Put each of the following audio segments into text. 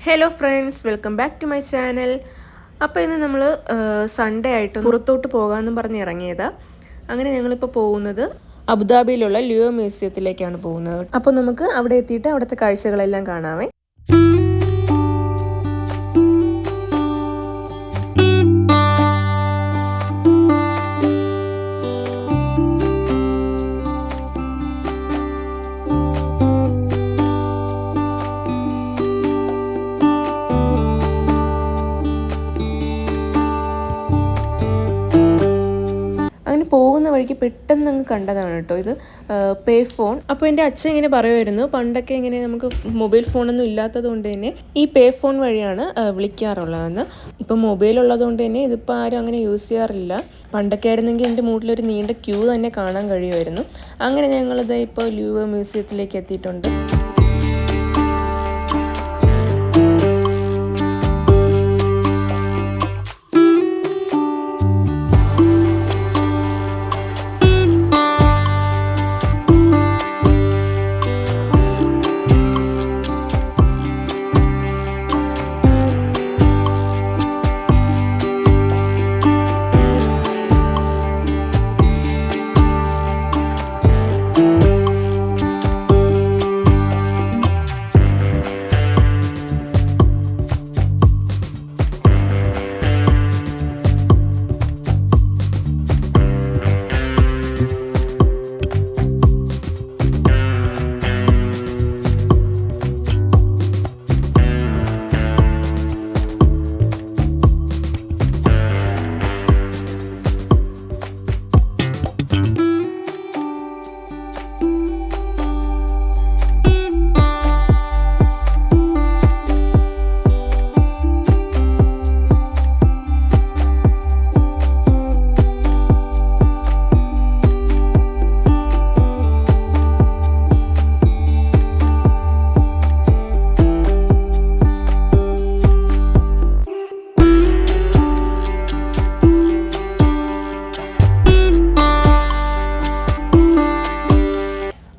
Hello friends, welcome back to my channel. അപ്പോൾ ഇന്ന് നമ്മൾ സൺഡേ ആയിട്ട് പുറത്തോട്ട് പോകാമെന്നും പറഞ്ഞ് ഇറങ്ങിയതാണ്. അങ്ങനെ ഞങ്ങളിപ്പോൾ പോകുന്നത് അബുദാബിയിലുള്ള ലുവോ മ്യൂസിയത്തിലേക്കാണ് പോകുന്നത്. അപ്പോൾ നമുക്ക് അവിടെ എത്തിയിട്ട് അവിടുത്തെ കാഴ്ചകളെല്ലാം കാണാമേ. അങ്ങനെ പോകുന്ന വഴിക്ക് പെട്ടെന്ന് അങ്ങ് കണ്ടതാണ് കേട്ടോ ഇത് പേ ഫോൺ. അപ്പോൾ എൻ്റെ അച്ഛൻ ഇങ്ങനെ പറയുമായിരുന്നു, പണ്ടൊക്കെ ഇങ്ങനെ നമുക്ക് മൊബൈൽ ഫോണൊന്നും ഇല്ലാത്തത് കൊണ്ട് തന്നെ ഈ പേ ഫോൺ വഴിയാണ് വിളിക്കാറുള്ളതെന്ന്. ഇപ്പം മൊബൈൽ ഉള്ളത് കൊണ്ട് തന്നെ ഇതിപ്പോൾ ആരും അങ്ങനെ യൂസ് ചെയ്യാറില്ല. പണ്ടൊക്കെ ആയിരുന്നെങ്കിൽ എൻ്റെ വീട്ടിലൊരു നീണ്ട ക്യൂ തന്നെ കാണാൻ കഴിയുമായിരുന്നു. അങ്ങനെ ഞങ്ങളിത് ഇപ്പോൾ ലുവോ മ്യൂസിയത്തിലേക്ക് എത്തിയിട്ടുണ്ട്.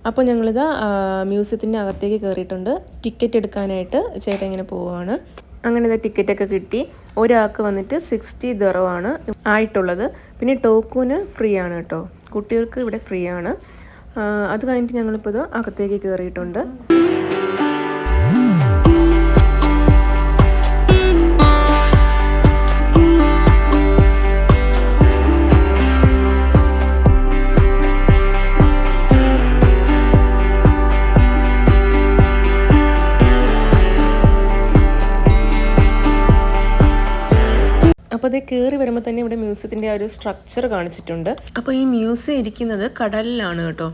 അപ്പോൾ ഞങ്ങളിത് മ്യൂസിയത്തിൻ്റെ അകത്തേക്ക് കയറിയിട്ടുണ്ട്. ടിക്കറ്റ് എടുക്കാനായിട്ട് ചേട്ടൻ ഇങ്ങനെ പോവുകയാണ്. അങ്ങനെ ഇത് ടിക്കറ്റൊക്കെ കിട്ടി. ഒരാൾക്ക് വന്നിട്ട് 60 ദിർഹമാണ് ആയിട്ടുള്ളത്. പിന്നെ ടോക്കന് ഫ്രീ ആണ് കേട്ടോ, കുട്ടികൾക്ക് ഇവിടെ ഫ്രീ ആണ്. അത് കഴിഞ്ഞിട്ട് ഞങ്ങളിപ്പോൾ ഇത് അകത്തേക്ക് കയറിയിട്ടുണ്ട്. അപ്പോൾ അത് കയറി വരുമ്പോൾ തന്നെ ഇവിടെ മ്യൂസിയത്തിൻ്റെ ആ ഒരു സ്ട്രക്ചർ കാണിച്ചിട്ടുണ്ട്. അപ്പോൾ ഈ മ്യൂസിയം ഇരിക്കുന്നത് കടലിലാണ് കേട്ടോ.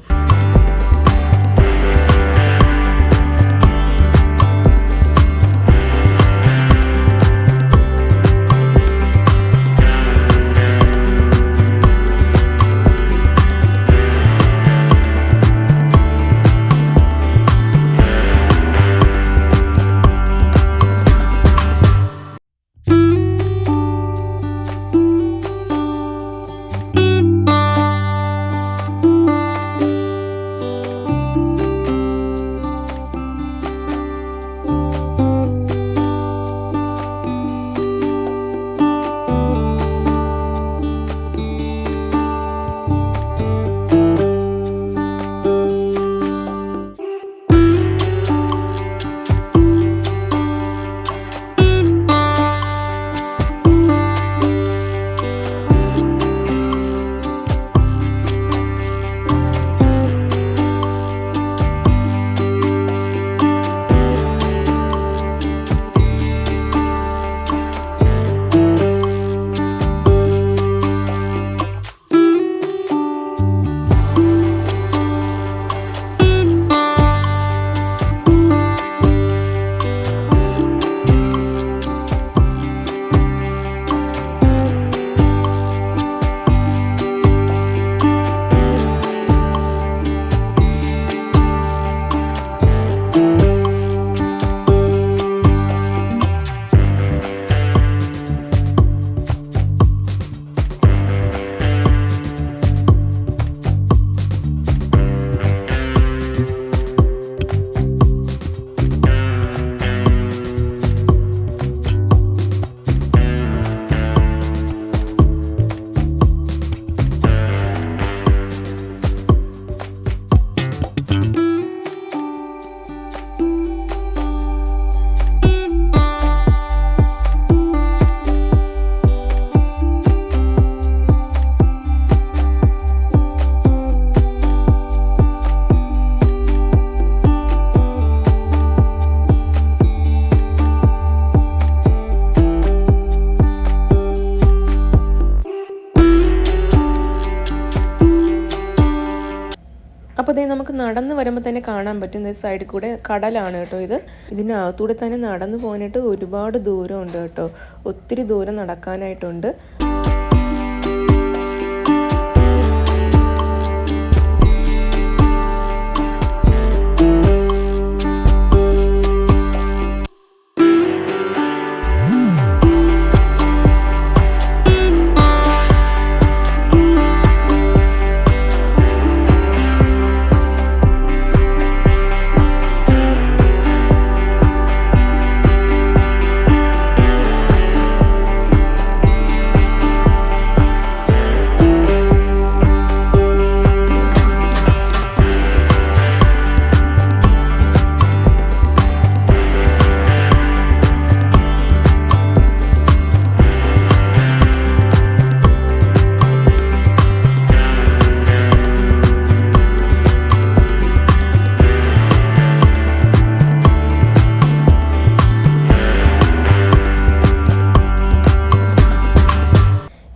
അപ്പോൾ ഇതേ നമുക്ക് നടന്ന് വരുമ്പോൾ തന്നെ കാണാൻ പറ്റുന്ന സൈഡിൽ കൂടെ കടലാണ് കേട്ടോ ഇത്. ഇതിനകത്തൂടെ തന്നെ നടന്നു പോകാനായിട്ട് ഒരുപാട് ദൂരമുണ്ട് കേട്ടോ, ഒത്തിരി ദൂരം നടക്കാനായിട്ടുണ്ട്.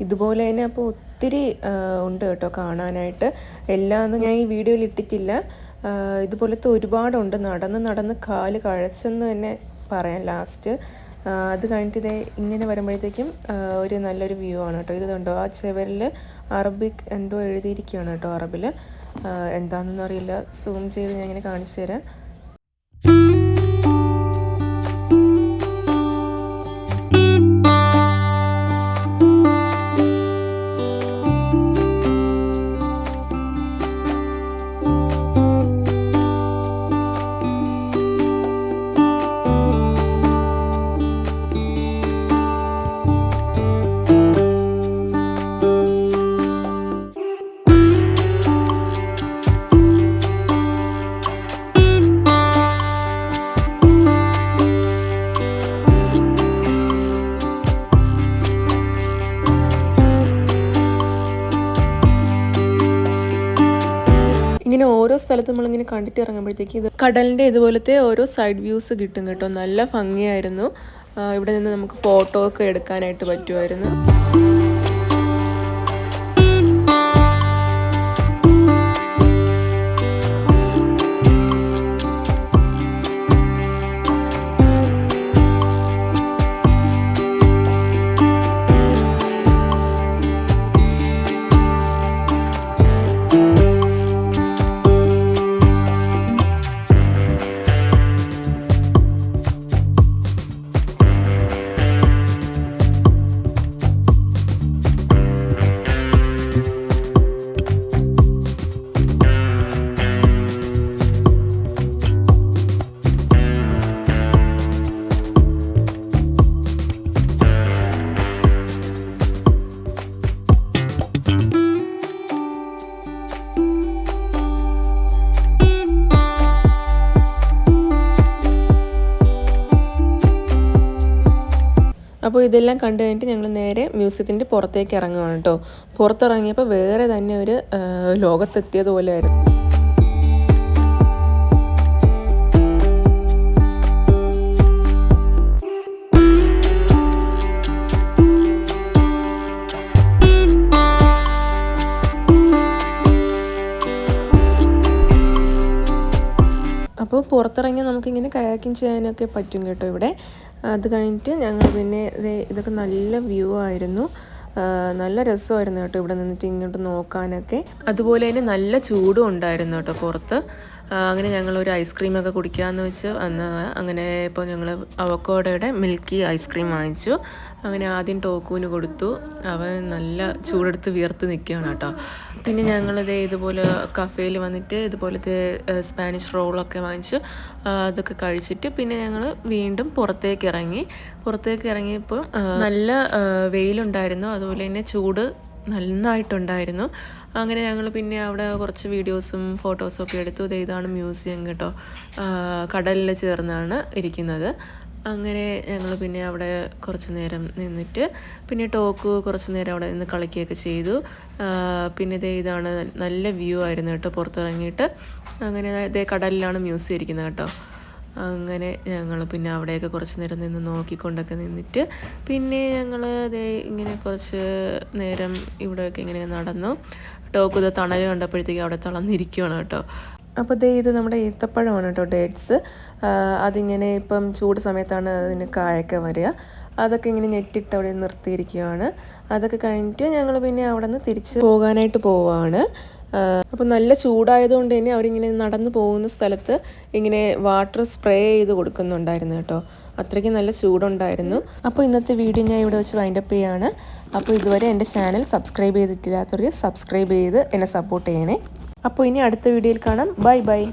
ഇതുപോലെ തന്നെ അപ്പോൾ ഒത്തിരി ഉണ്ട് കേട്ടോ കാണാനായിട്ട്. എല്ലാം ഞാൻ ഈ വീഡിയോയിൽ ഇട്ടിട്ടില്ല. ഇതുപോലത്തെ ഒരുപാടുണ്ട്. നടന്ന് കാല് കഴച്ചെന്ന് തന്നെ പറയാം ലാസ്റ്റ്. അത് കഴിഞ്ഞിട്ട് ഇതേ ഇങ്ങനെ വരുമ്പോഴത്തേക്കും ഒരു നല്ലൊരു വ്യൂ ആണ് കേട്ടോ. ഇത് കണ്ടോ, ആ ചുവരിൽ അറബിക് എന്തോ എഴുതിയിരിക്കുകയാണ് കേട്ടോ, അറബിൽ. എന്താണെന്നൊന്നും അറിയില്ല, സൂം ചെയ്ത് ഞാൻ ഇങ്ങനെ കാണിച്ചു തരാം. ഇങ്ങനെ ഓരോ സ്ഥലത്ത് നമ്മളിങ്ങനെ കണ്ടിട്ട് ഇറങ്ങുമ്പോഴത്തേക്ക് ഇത് കടലിൻ്റെ ഇതുപോലത്തെ ഓരോ സൈഡ് വ്യൂസ് കിട്ടും കേട്ടോ. നല്ല ഭംഗിയായിരുന്നു. ഇവിടെ നിന്ന് നമുക്ക് ഫോട്ടോ ഒക്കെ എടുക്കാനായിട്ട് പറ്റുമായിരുന്നു. അപ്പോൾ ഇതെല്ലാം കണ്ടു കഴിഞ്ഞിട്ട് ഞങ്ങൾ നേരെ മ്യൂസിയത്തിൻ്റെ പുറത്തേക്ക് ഇറങ്ങുകയാണ് കേട്ടോ. പുറത്തിറങ്ങിയപ്പോൾ വേറെ തന്നെ ഒരു ലോകത്തെത്തിയതുപോലെ ആയിരുന്നു. അപ്പോൾ പുറത്തിറങ്ങി നമുക്കിങ്ങനെ കയാക്കിങ് ചെയ്യാനൊക്കെ പറ്റും കേട്ടോ ഇവിടെ. അത് കഴിഞ്ഞിട്ട് ഞങ്ങൾ പിന്നെ ഇതൊക്കെ നല്ല വ്യൂ ആയിരുന്നു. നല്ല രസമായിരുന്നു കേട്ടോ ഇവിടെ നിന്നിട്ട് ഇങ്ങോട്ട് നോക്കാനൊക്കെ. അതുപോലെ തന്നെ നല്ല ചൂടും ഉണ്ടായിരുന്നു കേട്ടോ പുറത്ത്. അങ്ങനെ ഞങ്ങളൊരു ഐസ്ക്രീമൊക്കെ കുടിക്കാമെന്ന് വെച്ച് അങ്ങനെ ഇപ്പോൾ ഞങ്ങൾ അവക്കോടയുടെ മിൽക്കി ഐസ്ക്രീം വാങ്ങിച്ചു. അങ്ങനെ ആദ്യം ടോക്കൂന് കൊടുത്തു. അവൻ നല്ല ചൂടെടുത്ത് വിയർത്ത് നിൽക്കുകയാണ് കേട്ടോ. പിന്നെ ഞങ്ങളിത് ഇതുപോലെ കഫേയിൽ വന്നിട്ട് ഇതുപോലത്തെ സ്പാനിഷ് റോളൊക്കെ വാങ്ങിച്ചു. അതൊക്കെ കഴിച്ചിട്ട് പിന്നെ ഞങ്ങൾ വീണ്ടും പുറത്തേക്ക് ഇറങ്ങിയപ്പോൾ നല്ല വെയിലുണ്ടായിരുന്നു. അതുപോലെ തന്നെ ചൂട് നന്നായിട്ടുണ്ടായിരുന്നു. അങ്ങനെ ഞങ്ങൾ പിന്നെ അവിടെ കുറച്ച് വീഡിയോസും ഫോട്ടോസും ഒക്കെ എടുത്തു. ഇതാണ് മ്യൂസിയം കേട്ടോ, കടലിൽ ചേർന്നാണ് ഇരിക്കുന്നത്. അങ്ങനെ ഞങ്ങൾ പിന്നെ അവിടെ കുറച്ച് നേരം നിന്നിട്ട് പിന്നെ ടോക്ക് കുറച്ച് നേരം അവിടെ നിന്ന് കളിക്കുകയൊക്കെ ചെയ്തു. പിന്നെ ഇതാണ് നല്ല വ്യൂ ആയിരുന്നു കേട്ടോ പുറത്തിറങ്ങിയിട്ട്. അങ്ങനെ കടലിലാണ് മ്യൂസിയം ഇരിക്കുന്നത് കേട്ടോ. അങ്ങനെ ഞങ്ങൾ പിന്നെ അവിടെയൊക്കെ കുറച്ച് നേരം നിന്ന് നോക്കിക്കൊണ്ടൊക്കെ നിന്നിട്ട് പിന്നെ ഞങ്ങൾ ഇങ്ങനെ കുറച്ച് നേരം ഇവിടെയൊക്കെ ഇങ്ങനെ നടന്നു. ടോക്കുത തണൽ കണ്ടപ്പോഴത്തേക്ക് അവിടെ തളർന്നിരിക്കുകയാണ് കേട്ടോ. അപ്പോൾ ഇത് നമ്മുടെ ഈത്തപ്പഴമാണ് കേട്ടോ, ഡേറ്റ്സ്. അതിങ്ങനെ ഇപ്പം ചൂട് സമയത്താണ് അതിന് കായൊക്കെ വരിക. അതൊക്കെ ഇങ്ങനെ ഞെട്ടിട്ട് അവിടെ നിർത്തിയിരിക്കുകയാണ്. അതൊക്കെ കഴിഞ്ഞിട്ട് ഞങ്ങൾ പിന്നെ അവിടെ നിന്ന് തിരിച്ച് പോകാനായിട്ട് പോവുകയാണ്. അപ്പോൾ നല്ല ചൂടായതുകൊണ്ട് തന്നെ അവരിങ്ങനെ നടന്നു പോകുന്ന സ്ഥലത്ത് ഇങ്ങനെ വാട്ടർ സ്പ്രേ ചെയ്ത് കൊടുക്കുന്നുണ്ടായിരുന്നു കേട്ടോ. അത്രയ്ക്ക് നല്ല ചൂടുണ്ടായിരുന്നു. അപ്പോൾ ഇന്നത്തെ വീഡിയോ ഞാൻ ഇവിടെ വെച്ച് വൈൻഡപ്പ് ചെയ്യുകയാണ്. അപ്പോൾ ഇതുവരെ എൻ്റെ ചാനൽ സബ്സ്ക്രൈബ് ചെയ്തിട്ടില്ലാത്തവർ സബ്സ്ക്രൈബ് ചെയ്ത് എന്നെ സപ്പോർട്ട് ചെയ്യണേ. അപ്പോൾ ഇനി അടുത്ത വീഡിയോയിൽ കാണാം. Bye bye.